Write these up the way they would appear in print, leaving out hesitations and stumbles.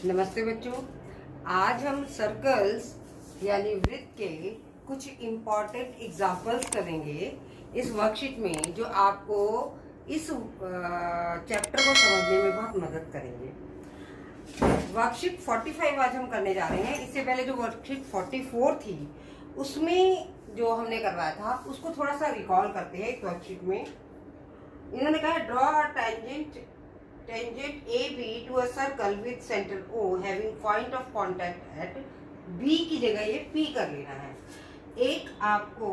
नमस्ते बच्चों। आज हम सर्कल्स यानी वृत्त के कुछ इम्पॉर्टेंट एग्जाम्पल्स करेंगे इस वर्कशीट में, जो आपको इस चैप्टर को समझने में बहुत मदद करेंगे। वर्कशीट 45 आज हम करने जा रहे हैं। इससे पहले जो वर्कशीट 44 थी उसमें जो हमने करवाया था उसको थोड़ा सा रिकॉल करते हैं। इस वर्कशीट में इन्होंने कहा है draw a tangent AB to a circle with center O having point of contact at B की जगह ये P कर लेना है। एक आपको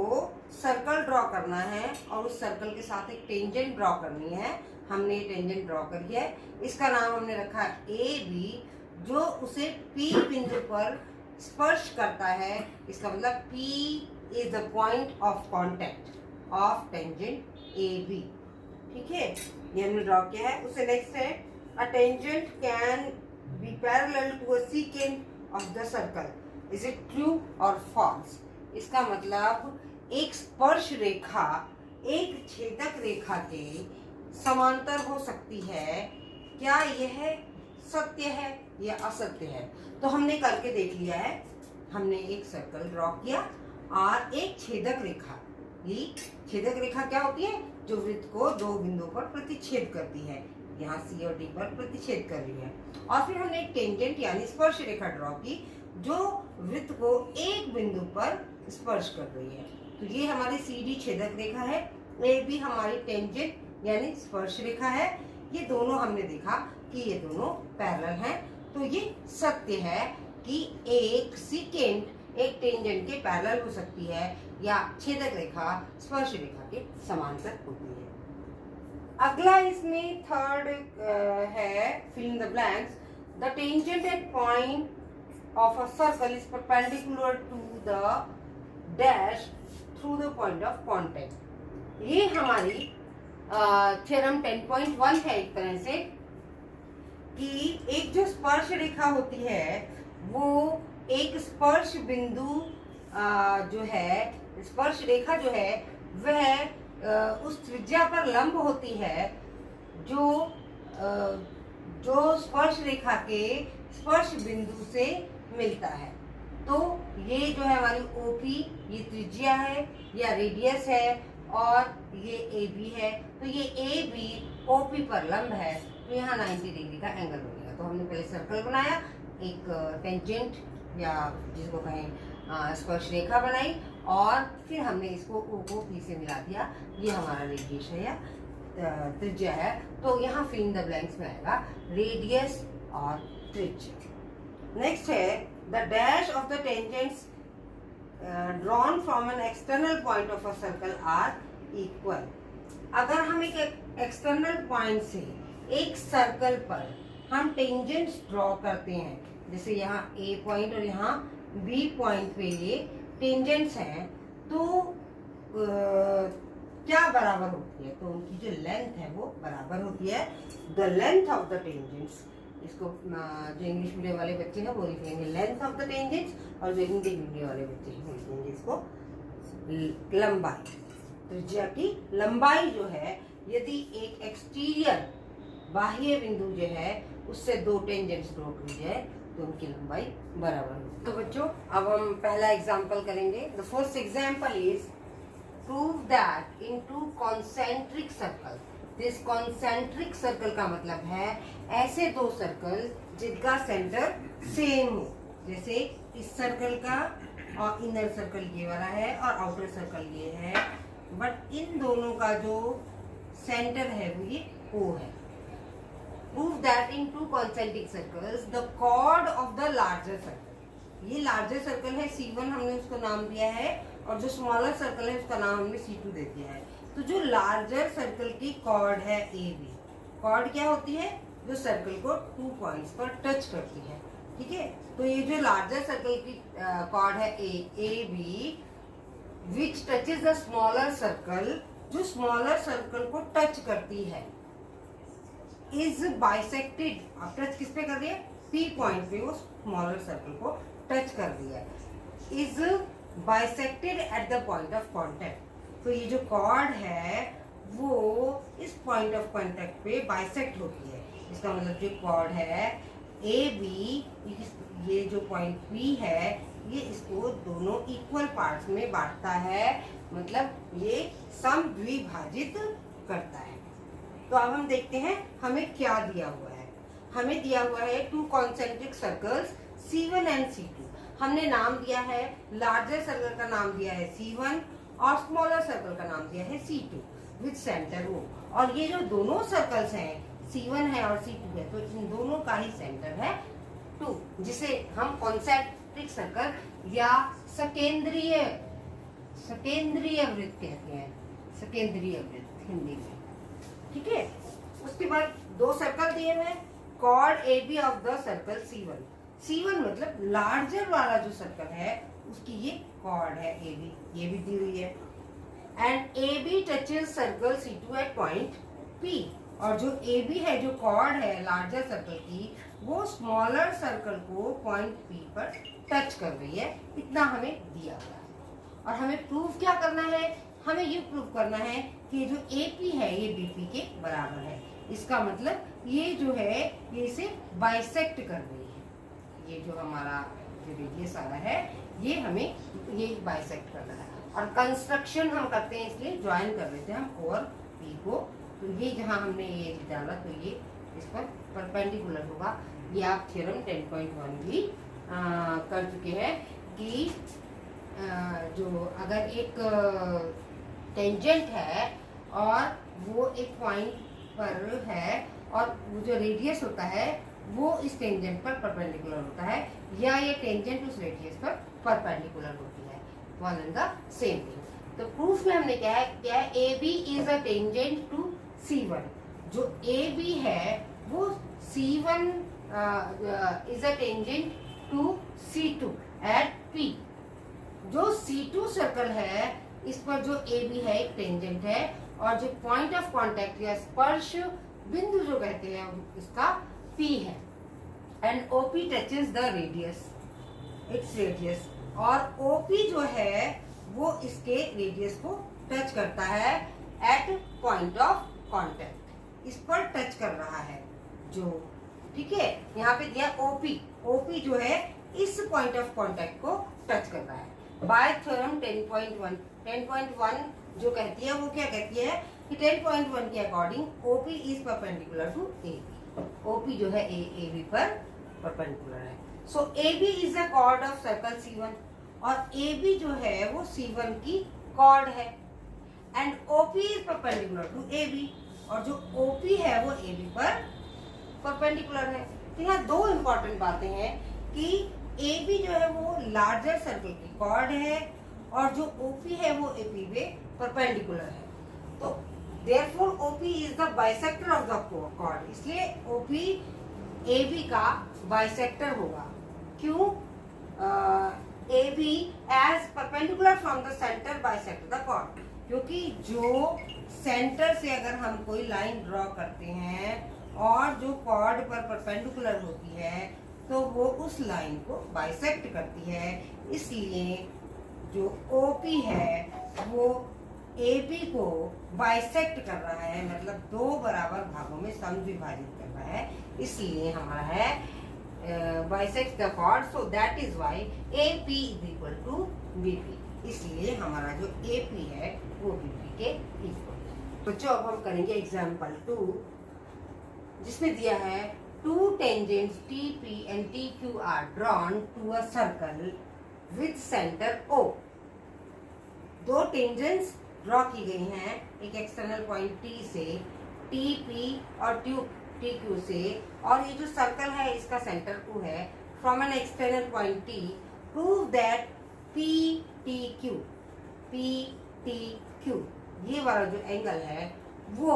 सर्कल ड्रॉ करना है और उस सर्कल के साथ एक टेंजेंट ड्रॉ करनी है। हमने टेंजेंट ड्रॉ करी है, इसका नाम हमने रखा है AB, जो उसे P बिंदु पर स्पर्श करता है। इसका मतलब P is the point of contact of tangent AB। ठीक है, ये हमने ड्रॉ किया है। उससे नेक्स्ट है a tangent can be parallel to a second of the circle, is it true और फॉल्स। इसका मतलब एक स्पर्श रेखा एक छेदक रेखा के समांतर हो सकती है। क्या यह सत्य है या असत्य है? तो हमने करके देख लिया है। हमने एक सर्कल ड्रॉ किया और एक छेदक रेखा, ये छेदक रेखा क्या होती है? जो वृत्त को दो बिंदुओं पर प्रतिच्छेद करती है। यहाँ C और D पर प्रतिच्छेद कर रही है। और फिर हमने एक टेंजेंट यानी स्पर्श रेखा ड्रॉ की जो वृत्त को एक बिंदु पर स्पर्श कर रही है। तो ये हमारी CD छेदक रेखा है, AB हमारी टेंजेंट यानी स्पर्श रेखा है। ये दोनों हमने देखा कि ये दोनों पैरेलल हैं। तो ये सत्य है कि एक सेकेंड एक टेंजेंट के पैरेलल हो सकती है या छेदक रेखा स्पर्श रेखा के समांतर होती है। अगला इसमें थर्ड है fill in the blanks. The tangent at point of a circle is perpendicular to the dash through the point of contact. ये हमारी थ्योरम 10.1 है। एक तरह से कि एक जो स्पर्श रेखा होती है वो एक स्पर्श बिंदु जो है, स्पर्श रेखा जो है वह उस त्रिज्या पर लंब होती है जो स्पर्श रेखा के स्पर्श बिंदु से मिलता है। तो ये जो है हमारी OP, ये त्रिज्या है या रेडियस है, और ये AB है। तो ये AB OP पर लंब है, तो यहाँ 90 डिग्री का एंगल बनेगा। तो हमने पहले सर्कल बनाया, एक टेंजेंट या जिसको कहें स्पर्श रेखा बनाई, और फिर हमने इसको O को P से मिला दिया। ये हमारा रेडियस है या त्रिज्या है। तो यहाँ फिल इन द ब्लैंक्स में आएगा रेडियस और त्रिज्या। नेक्स्ट है the dash of the tangents drawn from an external point of a circle are equal. अगर हम एक एक्सटर्नल पॉइंट से एक सर्कल पर हम टेंजेंट्स ड्रॉ करते हैं, जैसे यहाँ A पॉइंट और यहाँ B पॉइंट पे ये टेंजेंट्स हैं, तो क्या बराबर होती है? तो उनकी जो लेंथ है वो बराबर होती है the length of the tangents. इसको जो इंग्लिश मीडियम वाले बच्चे हैं वो लिखेंगे लेंथ ऑफ द टेंजेंट्स, और जो हिंदी मीडियम वाले बच्चे हैं वो लिखेंगे इसको लंबाई। त्रिज्या की लंबाई जो है, यदि एक एक्सटीरियर बाह्य बिंदु जो है उससे दो टेंजेंट्स ड्रॉ की जाए तो उनकी लंबाई बराबर होगी। तो बच्चों अब हम पहला एग्जांपल करेंगे। The first example is prove that in to concentric circle. This concentric circle का मतलब है ऐसे दो सर्कल जिनका सेंटर सेम हो। जैसे इस सर्कल का और इनर सर्कल ये वाला है और आउटर सर्कल ये है, बट इन दोनों का जो सेंटर है वो ये O है। Prove that in two concentric circles the chord of the larger circle, ये larger circle है C1, हमने उसको नाम दिया है, और जो smaller circle है उसका नाम हमने C2 दे दिया है। तो जो larger circle की chord है AB, chord क्या होती है? जो सर्कल को 2 पॉइंट्स पर टच करती है। ठीक है, तो ये जो larger circle की chord है AB which touches the smaller circle, जो smaller circle को टच करती है, इज बाइसेक्टेड। आप टच किस पे कर रही है? P पॉइंट पे वो स्मॉलर सर्कल को टच कर दिया है। Is bisected at the point of contact. तो ये जो कॉर्ड है वो इस पॉइंट ऑफ कॉन्टैक्ट पे बाइसेक्ट होती है। इसका मतलब जो कॉर्ड है ए बी, ये जो पॉइंट पी है ये इसको दोनों इक्वल पार्ट्स में बांटता है, मतलब ये समद्विभाजित करता है। तो अब हम देखते हैं हमें क्या दिया हुआ है। हमें दिया हुआ है to concentric circles C1 and C2। हमने नाम दिया है, लार्जर सर्कल का नाम दिया है C1 और स्मॉलर सर्कल का नाम दिया है C2 विद सेंटर O। और ये जो दोनों सर्कल्स हैं C1 है और C2 है, तो इन दोनों का ही सेंटर है 2, जिसे हम कॉन्सेंट्रिक सर्कल या सकेंद्रीय वृत्त कहते हैं, सकेंद्रीय वृत्त हिंदी में। ठीक है, उसके बाद दो सर्कल दिए हुए हैं, chord A B of the circle C1। C1 मतलब लार्जर वाला जो सर्कल है उसकी ये कॉर्ड है ए बी, ये भी दी हुई है। And A B touches circle C2 at point P। और जो ए बी है, जो कॉर्ड है लार्जर सर्कल की, वो स्मॉलर सर्कल को पॉइंट P पर टच कर रही है। इतना हमें दिया हुआ है। और हमें प्रूफ क्या करना है? हमें ये प्रूफ करना है कि जो AP है ये BP के बराबर है। इसका मतलब ये जो है ये इसे बाइसेक्ट कर रही है। ये जो हमारा जो रेडियस आ रहा है ये हमें ये बाइसेक्ट कर रहा है। और कंस्ट्रक्शन हम करते हैं इसलिए ज्वाइन कर लेते हैं हम O और P को। तो ये जहाँ हमने ये डाला तो ये इस पर परपेंडिकुलर होगा। ये आप थ्योरम 10.1 भी कर चुके हैं कि जो अगर एक टेंजेंट है और वो एक पॉइंट पर है और वो जो रेडियस होता है वो इस टेंजेंट पर परपेंडिकुलर होता है, या ये टेंजेंट उस रेडियस पर परपेंडिकुलर होती है, one and the same thing. तो प्रूफ में हमने क्या है A B is a tangent to C1। जो ए बी है वो C1 is a tangent to C2 at P। जो C2 सर्कल है इस पर जो ए बी है एक टेंजेंट है, और जो पॉइंट ऑफ कांटेक्ट या स्पर्श बिंदु जो कहते हैं इसका P है। And OP touches the radius, its radius. और OP जो है वो इसके रेडियस को टच करता है एट पॉइंट ऑफ कांटेक्ट, इस पर टच कर रहा है जो, ठीक है। यहाँ पे दिया OP जो है इस पॉइंट ऑफ कांटेक्ट को टच कर रहा है। बाय थ्योरम 10.1 जो कहती है वो क्या कहती है कि 10.1 के according OP is perpendicular to AB। OP जो है AB पर परपेंडिकुलर है। So AB is the chord of circle C1 और AB जो है वो C1 की कॉर्ड है। And OP is perpendicular to AB और जो OP है वो AB पर परपेंडिकुलर है। तो यहाँ दो इंपॉर्टेंट बातें हैं कि AB जो है वो लार्जर सर्कल की कॉर्ड है और जो OP है वो AP पे परपेंडिकुलर है। तो therefore OP is the bisector of the chord, इसलिए OP AB का बाइसेक्टर होगा। क्यों? AB as perpendicular from the centre bisect the chord, क्योंकि जो सेंटर से अगर हम कोई लाइन ड्रॉ करते हैं और जो कॉर्ड पर परपेंडिकुलर होती है तो वो उस लाइन को बाइसेक्ट करती है। इसलिए जो OP है वो AB को बाइसेक्ट कर रहा है, मतलब दो बराबर भागों में समद्विभाजित कर रहा है। इसलिए हमारा है bisect the chord, so that is why AP is equal to BP। इसलिए हमारा जो AP है वो BP के इक्वल है। बच्चों अब हम करेंगे एग्जाम्पल 2 जिसमें दिया है to tangents TP and TQ are drawn to a circle with center O। दो टेंजेंट्स ड्रॉ की गई हैं एक एक्सटर्नल पॉइंट T से, TP और TQ से, और ये जो सर्कल है इसका सेंटर O है। From an external point T prove that PTQ ये वाला जो एंगल है वो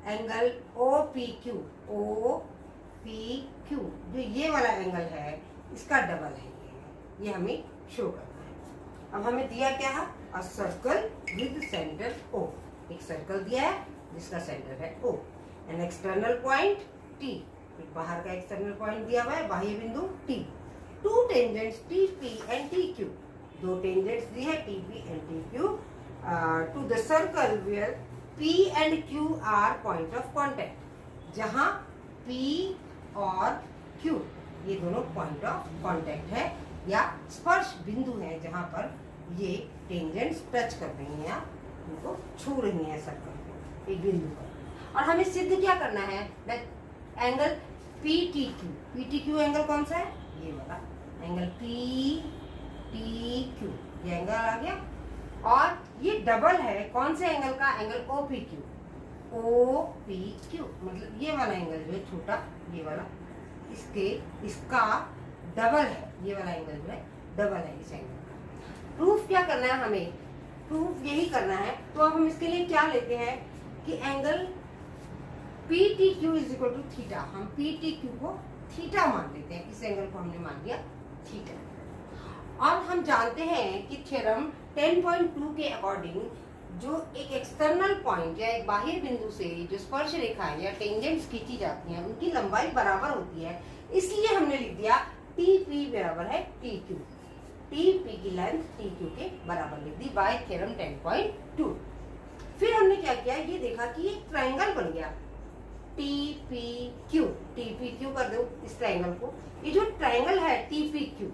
एंगल OPQ जो ये वाला एंगल है इसका डबल है, ये हमें शो करना है। अब हमें दिया क्या है? A circle with centre O। एक सर्कल दिया है जिसका सेंटर है O। N external point T, बाहर का एक्सटर्नल पॉइंट दिया हुआ है, बाह्य बिंदु T। Two tangents TP and TQ, दो टेंजेंट्स दी है TP and TQ to the circle where P and Q are point of contact, जहां P और क्यू, ये दोनों पॉइंट ऑफ कांटेक्ट है या स्पर्श बिंदु है जहां पर ये टेंजेंट्स टच कर रही हैं या उनको छू रही हैं सर्कल को एक बिंदु पर। और हमें सिद्ध क्या करना है, एंगल PTQ, PTQ एंगल कौन सा है, ये वाला एंगल PTQ, ये एंगल आ गया। और ये डबल है कौन से एंगल का, एंगल OPQ, OPQ मतलब ये वाला एंगल जो है छोटा, ये वाला इसका डबल है, ये वाला एंगल जो है डबल है इस एंगल का। प्रूफ क्या करना है हमें, प्रूफ यही करना है। तो अब हम इसके लिए क्या लेते हैं कि angle PTQ is equal to theta, हम PTQ को थीटा मान लेते हैं, इस एंगल को हमने मान लिया थीटा। और हम जानते हैं कि थ्योरम 10.2 के अकॉर्डिंग जो एक एक्सटर्नल पॉइंट या एक बाह्य बिंदु से जो स्पर्श रेखाएं या टेंजेंट्स खींची जाती हैं उनकी लंबाई बराबर होती है, इसलिए हमने लिख दिया TP बराबर है TQ, TP की लेंथ TQ के बराबर लिख दी बाय थ्योरम 10.2। फिर हमने क्या किया, ये देखा कि ये ट्रायंगल बन गया TPQ कर दो इस ट्रायंगल को। ये जो ट्रायंगल है TPQ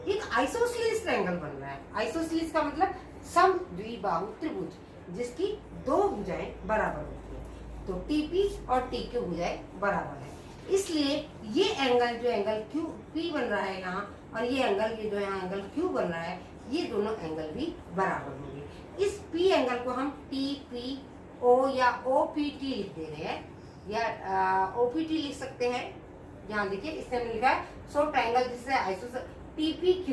एक आइसोसेलेस ट्रायंगल बन रहा है। आइसोसेलेस का मतलब सम द्विबाहु त्रिभुज जिसकी दो भुजाएं बराबर होती है, तो TP और TQ भुजाएं बराबर है। इसलिए ये एंगल जो एंगल QP बन रहा है यहाँ, और ये एंगल ये जो यहाँ एंगल Q बन रहा है, ये दोनों एंगल भी बराबर होंगे। इस P एंगल को हम TPO या OPT लिख दे रहे हैं, या OPT लिख सकते हैं। यहाँ देखिए इससे हमने लिखा है सो ट्रायंगल जिससे आइसोसेलेस TPQ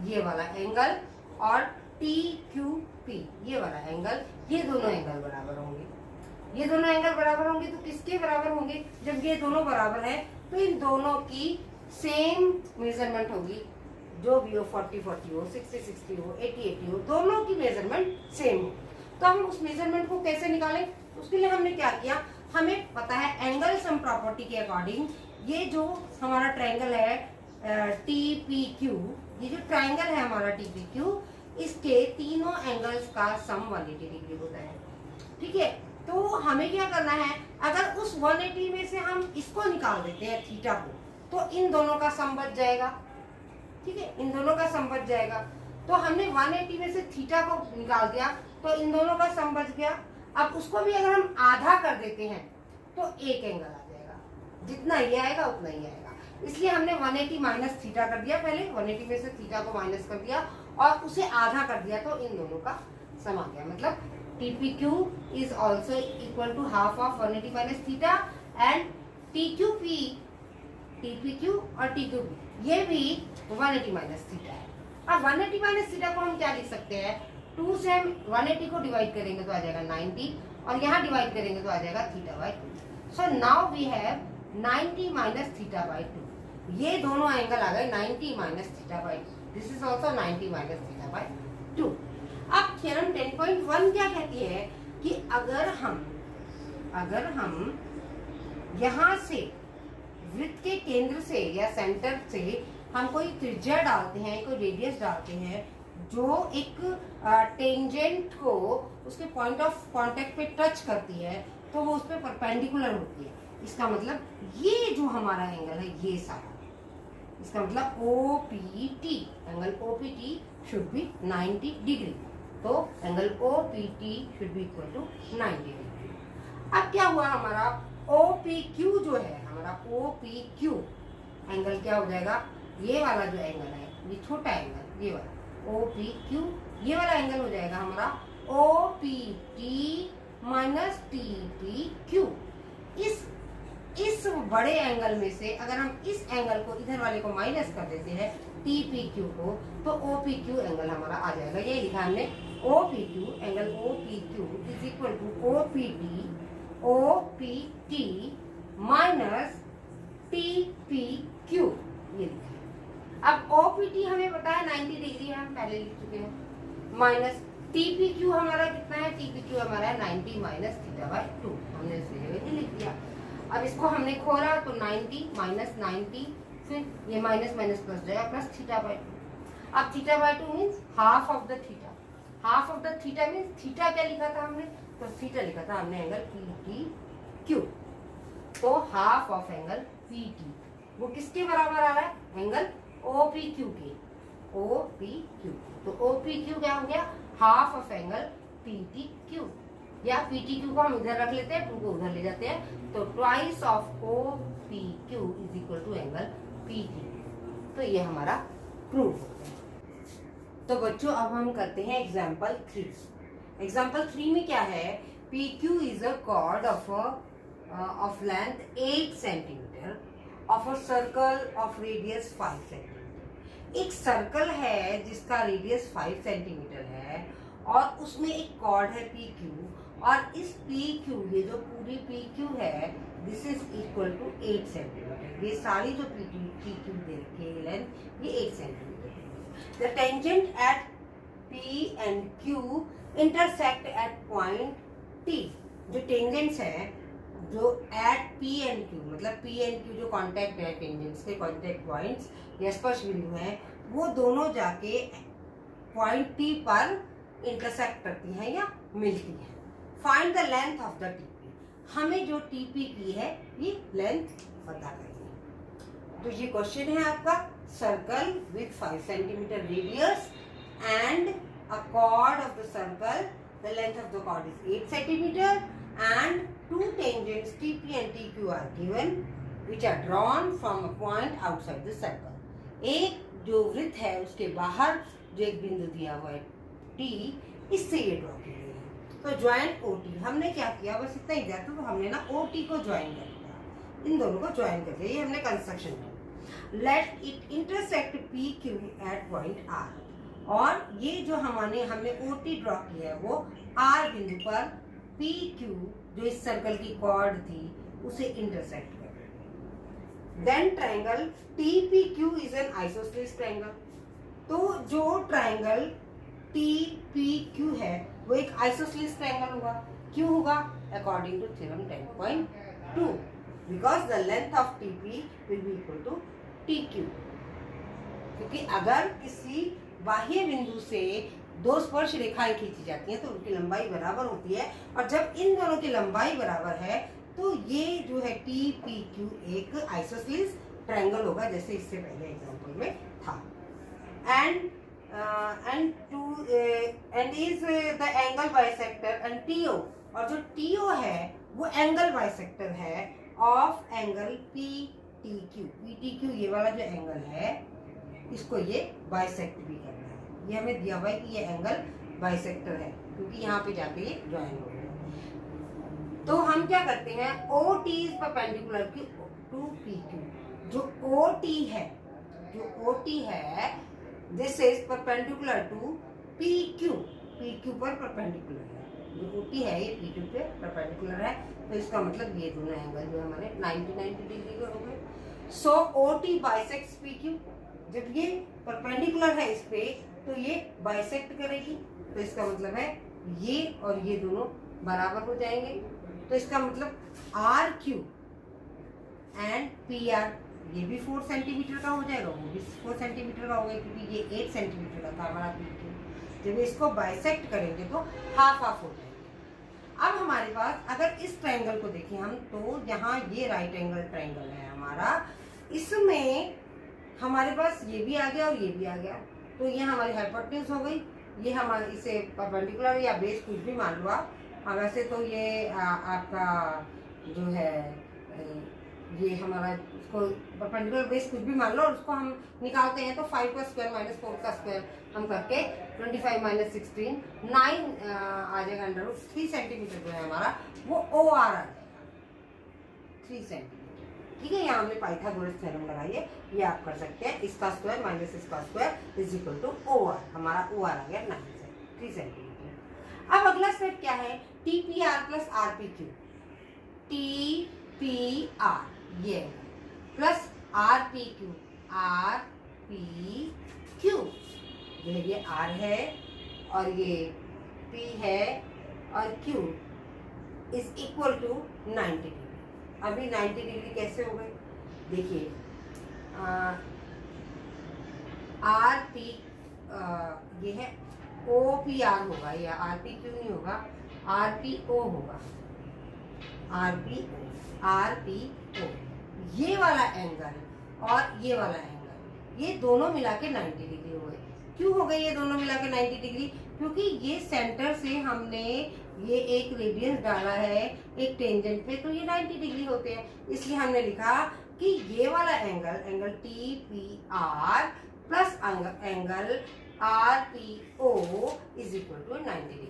ये वाला एंगल और TQP ये वाला एंगल, ये दोनों एंगल बराबर होंगे। ये दोनों एंगल बराबर होंगे तो किसके बराबर होंगे, जब ये दोनों बराबर है तो इन दोनों की सेम मेजरमेंट होगी, जो भी हो 40-40 हो, 60-60 हो, 80-80 हो, दोनों की मेजरमेंट सेम हो। तो हम उस मेजरमेंट को कैसे निकालें, उसके लिए हमने क्या किया, हमें पता है एंगल सम प्रॉपर्टी के अकॉर्डिंग ये जो हमारा ट्रायंगल है TPQ, ये जो ट्रायंगल है हमारा TPQ, इसके तीनों एंगल्स का सम 180 डिग्री होता है। ठीक है, तो हमें क्या करना है, अगर उस 180 में से हम इसको निकाल देते हैं थीटा को, तो इन दोनों का सम बच जाएगा। ठीक है, इन दोनों का सम बच जाएगा। तो हमने 180 में से थीटा को निकाल दिया तो इन दोनों का सम बच गया। अब उसको भी अगर हम आधा कर देते हैं तो एक एंगल आ जाएगा, जितना ये आएगा उतना ही आएगा। इसलिए हमने 180 माइनस थीटा कर दिया, पहले 180 में से थीटा को माइनस कर दिया और उसे आधा कर दिया, तो इन दोनों का सम आ गया। मतलब TPQ is also equal to half of 180 minus theta and TPQ और TQP ये भी 180 माइनस थीटा है। अब 180 माइनस थीटा को हम क्या लिख सकते हैं, 2 से हम 180 को डिवाइड करेंगे तो आ जाएगा 90 और यहाँ डिवाइड करेंगे तो आ जाएगा theta by 2। So now we have 90 minus theta by 2। ये दोनों एंगल आ गए 90 minus theta by 2। This is also 90 minus theta by 2। अब थ्योरम 10.1 क्या कहती है कि अगर हम यहाँ से वृत्त के केंद्र से या सेंटर से हम कोई त्रिज्या डालते हैं, कोई रेडियस डालते हैं जो एक टेंजेंट को उसके पॉइंट ऑफ कांटेक्ट पे टच करती है, तो वो उस पे परपेंडिकुलर होती है। इसका मतलब ये जो हमारा एंगल है ये सारा, इसका मतलब OPT, angle OPT should be 90 degree. तो angle OPT should be equal to 90 degree. अब क्या हुआ, हमारा OPQ जो है, हमारा OPQ एंगल क्या हो जाएगा, ये वाला जो एंगल है, ये छोटा एंगल, ये वाला OPQ, ये वाला एंगल हो जाएगा हमारा OPT माइनस TPQ। इस बड़े एंगल में से अगर हम इस एंगल को इधर वाले को माइनस कर देते हैं TPQ को, तो OPQ एंगल हमारा आ जाएगा। ये लिखा हमने OPQ, angle OPQ is equal to OPT minus TPQ, ये लिखा है। अब OPT हमें पता है 90 डिग्री है, हम पहले लिख चुके हैं, माइनस TPQ हमारा कितना है, TPQ हमारा है 90 माइनस थीटा बाय 2, हमने इसे जगह लिख दिया। अब इसको हमने खोला तो 90 माइनस 90, फिर ये माइनस माइनस प्लस जाएगा प्लस थीटा बाय 2। अब theta by 2 means half of the theta. Half of the theta means theta क्या लिखा था हमने, तो थीटा लिखा था हमने एंगल पी टी क्यू। तो half of angle P T वो किसके बराबर आ रहा है? एंगल ओ पी क्यू के। ओ पी क्यू, तो ओ पी क्यू क्या हो गया? Half of angle P T Q, या पी टी क्यू को हम इधर रख लेते हैं, टू को उधर ले जाते हैं, तो twice of O P Q is equal to angle P T. तो ये हमारा प्रूफ हो गया। तो बच्चों अब हम करते हैं एग्जाम्पल 3। एग्जाम्पल 3 में क्या है? P Q is a cord of length 8 centimeter of a circle of radius 5 centimeter। एक सर्कल है जिसका रेडियस 5 सेंटीमीटर है और उसमें एक कॉर्ड है पी क्यू, और इस पी क्यू, ये जो पूरी पी क्यू है, this is equal to 8 centimetre. ये सारी जो पी क्यू दे रखी है लेंथ, ये 8 सेंटीमीटर है। The tangent eight P and Q intersect at point T. जो टेंजेंट्स है जो एट पी एंड क्यू, मतलब पी एंड क्यू जो कांटेक्ट है, टेंजेंट्स के कांटेक्ट पॉइंट्स या स्पर्श बिंदु हैं, वो दोनों जाके पॉइंट टी पर इंटरसेक्ट करती हैं या मिलती हैं। Find the length of the TP. हमें जो टीपी की है ये लेंथ पता करनी है। तो ये क्वेश्चन है आपका, circle with 5 centimetre radius and a chord of the circle, the length of the chord is 8 centimetre and two tangents TP and TQ are given which are drawn from a point outside the circle। एक जो वृत्त है उसके बाहर जो एक बिंदु दिया हुआ है T, इससे ये ड्रॉ की गई है। तो ज्वाइन OT, हमने क्या किया, बस इतना ही दिया था, तो हमने ना OT को ज्वाइन कर दिया, इन दोनों को ज्वाइन कर दिया, ये हमने कंस्ट्रक्शन किया। Let it intersect PQ at point R, और ये जो हमने OT ड्रॉ किया है वो R बिंदु पर पी क्यू जो इस सर्कल की कॉर्ड थी उसे इंटरसेक्ट कर रहे हैं। Then triangle T P Q is an isosceles triangle. तो जो ट्रायंगल टी पी क्यू है वो एक आइसोसेलेस ट्रायंगल होगा। क्यों होगा? According to theorem 10.2, because the length of T P will be equal to T Q. क्योंकि अगर किसी बाह्य बिंदु से दो स्पर्श रेखाएं खींची जाती हैं तो उनकी लंबाई बराबर होती है, और जब इन दोनों की लंबाई बराबर है तो ये जो है टी पी क्यू एक आइसोसेलेस ट्रायंगल होगा, जैसे इससे पहले एग्जांपल में था। And is the angle bisector and T O, और जो टीओ है वो एंगल बाइसेक्टर है of angle P T Q. P T Q ये वाला जो एंगल है इसको ये बाइसेक्ट भी करना है। ये हमें दिया हुआ है कि ये एंगल बाइसेक्टर है क्योंकि यहाँ पे जाके ये ज्वाइन हो गया। तो हम क्या करते हैं, O T is perpendicular to P Q. जो ओ टी है this is perpendicular to P Q पर परपेंडिकुलर है। जो ओ टी है ये पी क्यू पे परपेंडिकुलर है, तो इसका मतलब ये दोनों एंगल जो हमारे 90 डिग्री के हो गए। So O T bisects P Q. जब ये परपेंडिकुलर है इस पे तो ये बाइसेक्ट करेगी, तो इसका मतलब है ये और ये दोनों बराबर हो जाएंगे। तो इसका मतलब R Q and P R, ये भी 4 सेंटीमीटर का हो जाएगा, वो भी 4 सेंटीमीटर का होगा, क्योंकि ये 8 सेंटीमीटर का था हमारा पी क्यू। जब इसको बाइसेक्ट करेंगे तो हाफ हाफ हो जाएंगे। अब हमारे पास अगर इस ट्रायंगल को देखें हम, तो यहाँ ये राइट एंगल ट्रायंगल है हमारा, इसमें हमारे पास ये भी आ गया और ये भी आ गया, तो ये हमारी हाइपोटेन्यूज हो गई। ये हमारे इसे परपेंडिकुलर या बेस कुछ भी मान लो आप। वैसे तो ये आपका जो है ये हमारा इसको परपेंडिकुलर बेस कुछ भी मान लो, और उसको हम निकालते हैं तो 5 का स्क्वायर माइनस 4 का स्क्वायर हम करके 25 माइनस 16 9 आ जाएगा अंडर रूट 3 सेंटीमीटर जो है हमारा वो ओ आर आ जाएगा 3 सेंटीमीटर। ठीक है, यहाँ हमने पाइथागोरस थ्योरम लगाई है, ये आप कर सकते हैं। इसका स्क्वायर माइनस इसका square is equal to O R. हमारा ओ आर आ गया 3 सेंटीमीटर। अब अगला स्टेप क्या है, T P R plus R P Q. T P R ये plus R P Q, R P Q जो है ये आर है और ये पी है और Q is equal to 90 degree. अभी 90 डिग्री कैसे हो गए, देखिए आर पी ये है ओ पी आर होगा, या आर पी क्यू नहीं होगा, RPO होगा, RPO, RPO। ये वाला एंगल और ये वाला एंगल, ये दोनों मिला के 90 डिग्री हो गए। क्यों हो गए ये दोनों मिला के 90 डिग्री? क्योंकि ये सेंटर से हमने ये एक रेडियस डाला है एक टेंजेंट पे, तो ये 90 डिग्री होते हैं। इसलिए हमने लिखा कि ये वाला angle, angle TPR plus angle RPO is equal to 90 degree.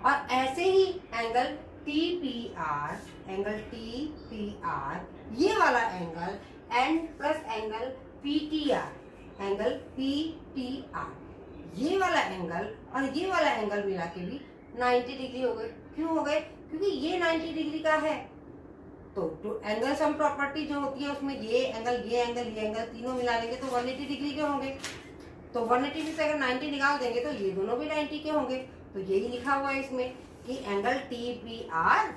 और ऐसे ही एंगल TPR, एंगल TPR, ये वाला angle and plus angle PTR, angle PTR, ये वाला एंगल और ये वाला एंगल मिला के भी 90 डिग्री हो गए। क्यों हो गए? क्योंकि ये 90 डिग्री का है। तो एंगल सम प्रॉपर्टी जो होती है उसमें ये एंगल तीनों मिला लेंगे तो 180 डिग्री के होंगे। तो 180 से अगर 90 निकाल देंगे तो ये दोनों भी 90 के होंगे। तो यही लिखा हुआ है इसमें कि angle TPR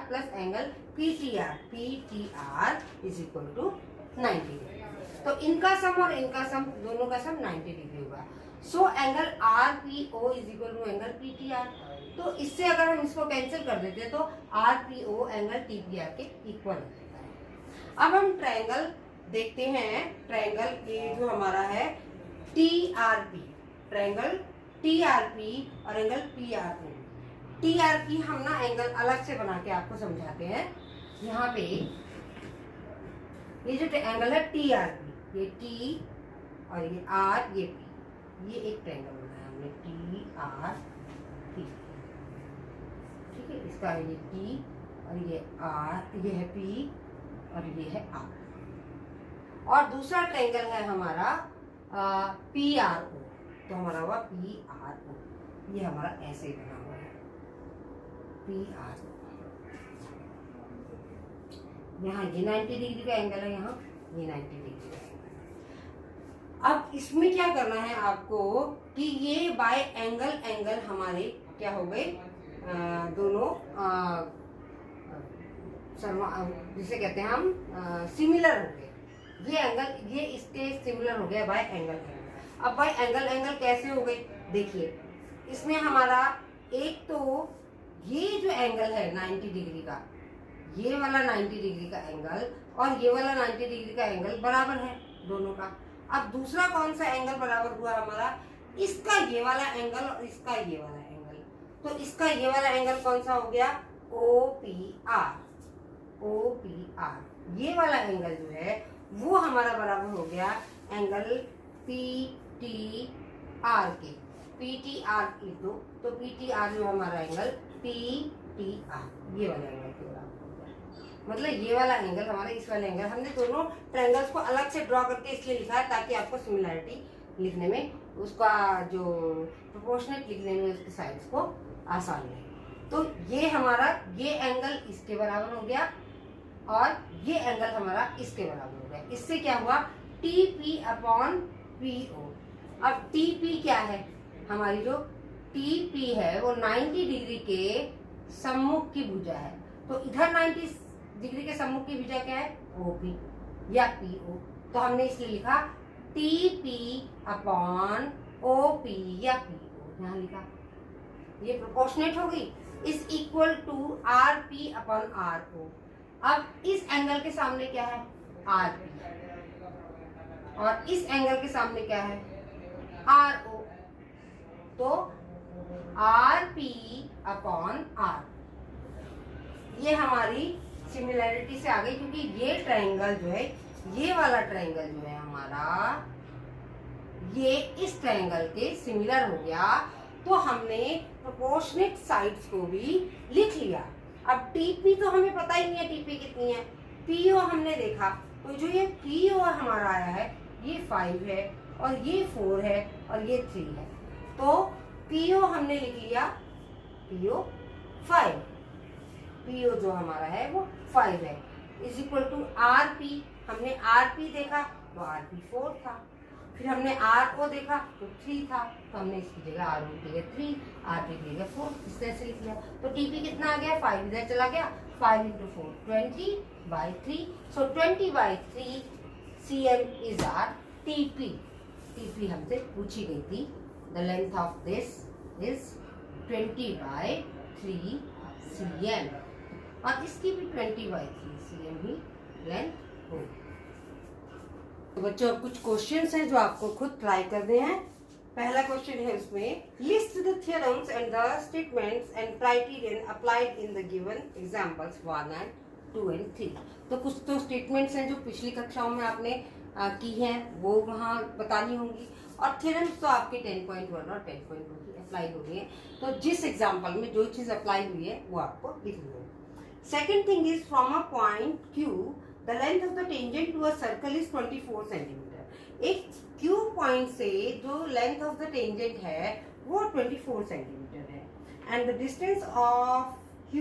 plus angle PTR is equal to 90 degree. तो इनका सम और इनका सम, दोनों का सम 90 डिग्री होगा। So angle RPO is equal to angle PTR। तो इससे अगर हम इसको कैंसिल कर देते हैं तो RPO एंगल TPR के इक्वल हो जाता है। अब हम ट्रायंगल देखते हैं। ट्रायंगल ये जो हमारा है TRP, ट्रायंगल TRP और एंगल PRO। TRP हम ना एंगल अलग से बना के आपको समझाते हैं। यहाँ पे ये जो एंगल है TRP, ये T और ये R, ये P, ये एक ट्रायंगल बनाया हमने TRP। ठीक है, इसका है ये T और ये R, ये है P और ये है R। और दूसरा ट्रायंगल है हमारा PRO। तो हमारा हुआ PRO, ये हमारा ऐसे बना हुआ है PRO। यहाँ ये 90 डिग्री का एंगल है, यहाँ ये 90 डिग्री का एंगल। अब इसमें क्या करना है आपको कि ये बाय एंगल हमारे क्या हो गए, दोनों जिसे कहते हैं हम सिमिलर हो गए। ये एंगल ये इसके सिमिलर हो गया बाय एंगल। अब बाय एंगल कैसे हो गए देखिए। इसमें हमारा एक तो ये जो एंगल है 90 डिग्री का, ये वाला 90 डिग्री का एंगल और ये वाला 90 डिग्री का एंगल बराबर है दोनों का। अब दूसरा कौन सा एंगल बराबर हुआ हमारा, इसका ये वाला एंगल और इसका ये वाला एंगल। तो इसका ये वाला एंगल कौन सा हो गया, OPR। ये वाला एंगल जो है वो हमारा बराबर हो गया एंगल PTR के। PTR लिख दो, तो PTR जो हमारा एंगल PTR, ये वाला एंगल के बराबर हो गया। मतलब ये वाला एंगल हमारा इस वाले एंगल, हमने दोनों ट्रायंगल्स को अलग से ड्रॉ करके इसलिए लिखा है ताकि आपको सिमिलैरिटी लिखने में, उसका जो प्रोपोर्शनेट लिखने में उसकी साइड्स को आसान लगे। तो ये हमारा ये एंगल इसके बराबर हो गया और ये एंगल हमारा इसके बराबर हो गया। इससे क्या हुआ, TP/PO। अब TP क्या है, हमारी जो TP है वो 90 डिग्री के सम्मुख की भुजा है। तो इधर 90 डिग्री के सम्मुख की भुजा क्या है, OP या PO। तो हमने इसलिए लिखा TP/OP या PO, यहाँ लिखा। ये प्रोपोर्शनेट होगी, इज इक्वल टू RP/RO। अब इस एंगल के सामने क्या है, RP, और इस एंगल के सामने क्या है, RO। तो RP/R, ये हमारी सिमिलैरिटी से आ गई। क्योंकि ये ट्रायंगल जो है, ये वाला ट्रायंगल जो है हमारा, ये इस ट्रायंगल के सिमिलर हो गया। तो हमने प्रोपोर्शनेट साइड्स को भी लिख लिया। अब TP तो हमें पता ही नहीं है TP कितनी है। PO हमने देखा, तो जो ये PO हमारा आया है ये 5 है और ये 4 है और ये 3 है। तो PO हमने लिख लिया, PO 5, PO जो हमारा है वो 5 है, इज इक्वल टू RP। हमने RP देखा तो RP 4 था, फिर हमने RO देखा तो 3 था, तो हमने इसकी जगह RO की जगह 3, RP की जगह 4 इस तरह से लिख लिया। तो TP कितना आ गया, 5 इधर चला गया, 5 × 4 20/3। So 20/3 cm is are TP। TP हमसे पूछी गई थी। The length of this is 20/3 cm और इसकी भी 20/3 cm ही लेंथ होगी। तो बच्चों कुछ क्वेश्चंस हैं जो आपको खुद ट्राई करने हैं। पहला क्वेश्चन है उसमें list the theorems and the statements and criterion applied in the given examples 1 and 2 and 3। तो कुछ तो स्टेटमेंट्स हैं जो पिछली कक्षाओं में आपने की हैं वो वहाँ बतानी होंगी, और थ्योरम्स तो आपके 10.1 और 10.2 की अप्लाई हो रही है। तो जिस एग्जाम्पल में जो चीज़ अप्लाई हुई है वो आपको लिखनी है। Second thing is from a point Q the length of the tangent to a circle is 24 centimetre. एक Q पॉइंट से जो लेंथ ऑफ द टेंजेंट है वो 24 सेंटीमीटर है, and the distance of Q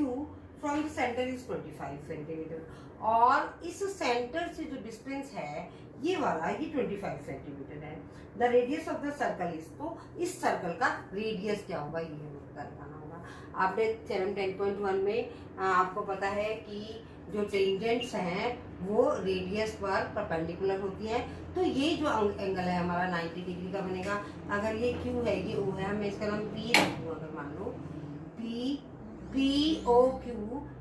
from the centre is 25 centimetre. और इस centre से जो डिस्टेंस है ये वाला ये 25 सेंटीमीटर है। The radius of the circle is, तो इस सर्कल का रेडियस क्या होगा ये हमें पता लगाना होगा। आपने थ्योरम 10.1 में आपको पता है कि जो टेंजेंट्स हैं वो रेडियस पर परपेंडिकुलर होती हैं। तो ये जो एंगल है हमारा 90 डिग्री का बनेगा। अगर ये Q है ये O है, मैं इसका नाम P रखूँ, अगर मान लो POQ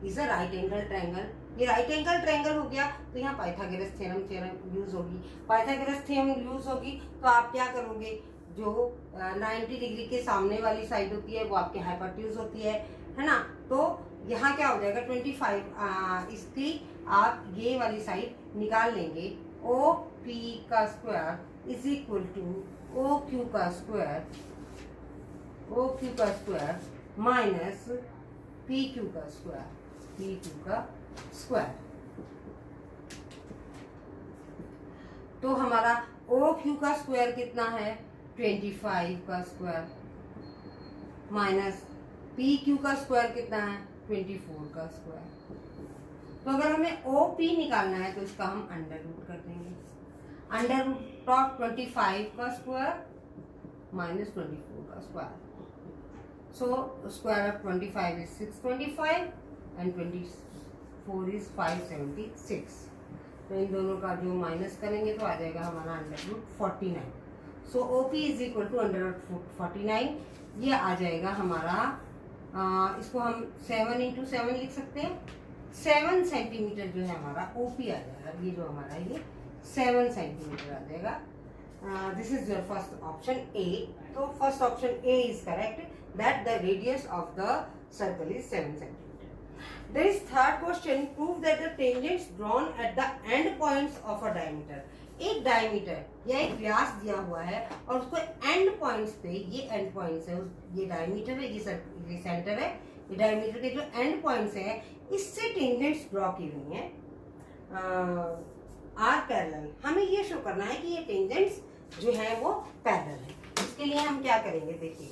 is a right angle triangle. ये राइट एंगल ट्रायंगल हो गया, तो यहाँ पाइथागोरस थ्योरम यूज होगी। पाइथागोरस थ्योरम यूज होगी तो आप क्या करोगे, जो 90 डिग्री के सामने वाली साइड होती है वो आपके हाइपोटेन्यूज होती है ना। तो यहाँ क्या हो जाएगा 25, इसकी आप ये वाली साइड निकाल लेंगे। OP का square is equal to OQ का स्क्वायर माइनस PQ का स्क्वायर। तो हमारा OQ का स्क्वायर कितना है 25 का स्क्वायर, माइनस PQ का स्क्वायर कितना है 24 का स्क्वायर। तो अगर हमें OP निकालना है तो इसका हम अंडर रूट कर देंगे। अंडर रूट ऑफ 25 का स्क्वायर माइनस 24 का square. So square of 25 is 625 and 24 is 576। तो इन दोनों का जो माइनस करेंगे तो आ जाएगा हमारा under root 49। So OP is equal to under root 49। ये आ जाएगा हमारा, इसको हम 7 into 7 लिख सकते हैं। 7 सेंटीमीटर जो है हमारा OP आ जाएगा। ये जो हमारा ये 7 सेंटीमीटर आ जाएगा। This is your first option A। तो first option A is correct, that the radius of the circle is 7 centimetre. There is third question, prove that the tangents drawn at the end points of a diameter। एक diameter या एक व्यास दिया हुआ है और उसको and points पे, ये एंड पॉइंट्स है, ये डायमीटर है, ये सेंटर है, ये डायमीटर के जो एंड पॉइंट्स है इससे टेंजेंट्स ड्रॉ की हुई हैं आर पैरेलल। हमें ये शो करना है कि ये टेंजेंट्स जो है वो पैरेलल है। इसके लिए हम क्या करेंगे, देखिए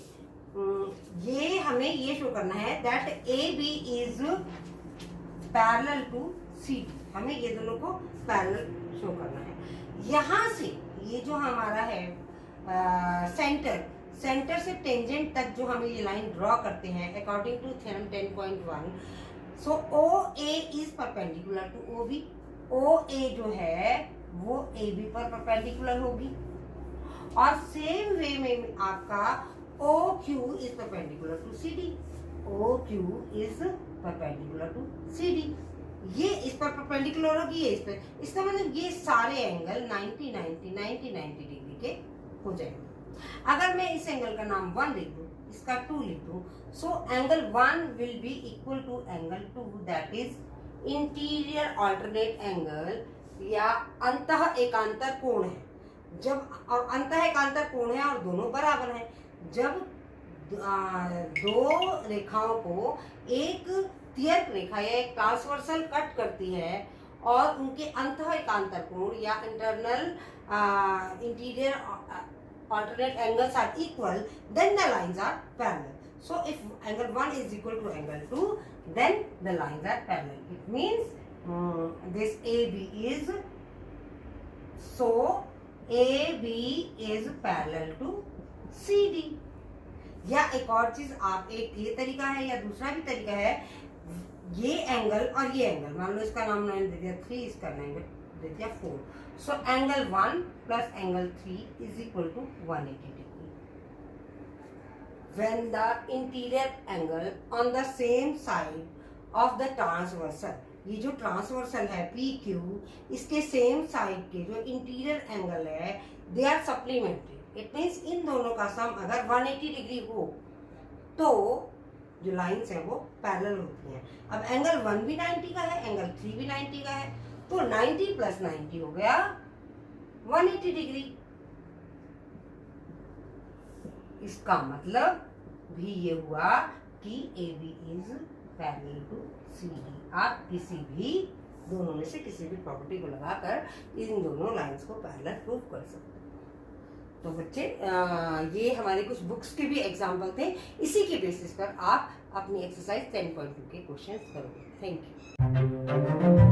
ये हमें ये शो करना है that AB is parallel to CD। हमें ये दोनों को पैरेलल शो करना है। यहाँ से ये जो हमारा है सेंटर से टेंजेंट तक जो हमें ये लाइन ड्रॉ करते हैं according to theorem 10.1। So OA is perpendicular to OB। OA जो है वो AB पर परपेंडिकुलर होगी, और सेम वे में आपका OQ is perpendicular to CD। OQ is perpendicular to CD। ये इस पर परपेंडिकुलर होगी, ये इस पर, इसका मतलब ये सारे एंगल 90 डिग्री के हो जाएंगे। अगर मैं इस एंगल का नाम 1 लिख दूं, इसका 2 लिख दूं, so angle 1 will be equal to angle 2, that is interior alternate angle या अंतः एकांतर कोण है। जब और अंतः एकांतर कोण है और दोनों बराबर हैं, जब दो रेखाओं को एक तियर्क रेखा या एक ट्रांसवर्सल कट करती है और उनके अंतः एकांतर कोण या interior alternate angles are equal, then the lines are parallel. So if angle 1 is equal to angle 2, then the lines are parallel. It means this AB is, so AB is parallel to CD। या एक और चीज, आप एक ये तरीका है या दूसरा भी तरीका है, ये एंगल और ये एंगल, मान लो इसका नाम 9 दे दिया, 3 इसका एंगल दे दिया 4। So angle 1 plus angle 3 is equal to 180 degree. when the interior angle on the same side of the transversal, ये जो ट्रांसवर्सल है PQ, इसके सेम साइड के जो इंटीरियर एंगल है they are supplementary. It means इन दोनों का सम अगर 180 डिग्री हो तो जो लाइंस हैं वो पैरेलल होती हैं। अब एंगल 1 भी 90 का है, एंगल 3 भी 90 का है, तो 90 + 90 हो गया 180 डिग्री। इसका मतलब भी ये हुआ कि AB is parallel to CD। आप किसी भी दोनों में से किसी भी प्रॉपर्टी को लगाकर इन दोनों लाइंस को पैरेलल प्रूव कर सकते हैं। तो बच्चे ये हमारे कुछ बुक्स के भी एग्जाम्पल थे, इसी के बेसिस पर आप अपनी एक्सरसाइज 10.2 के क्वेश्चंस करोगे। Thank you.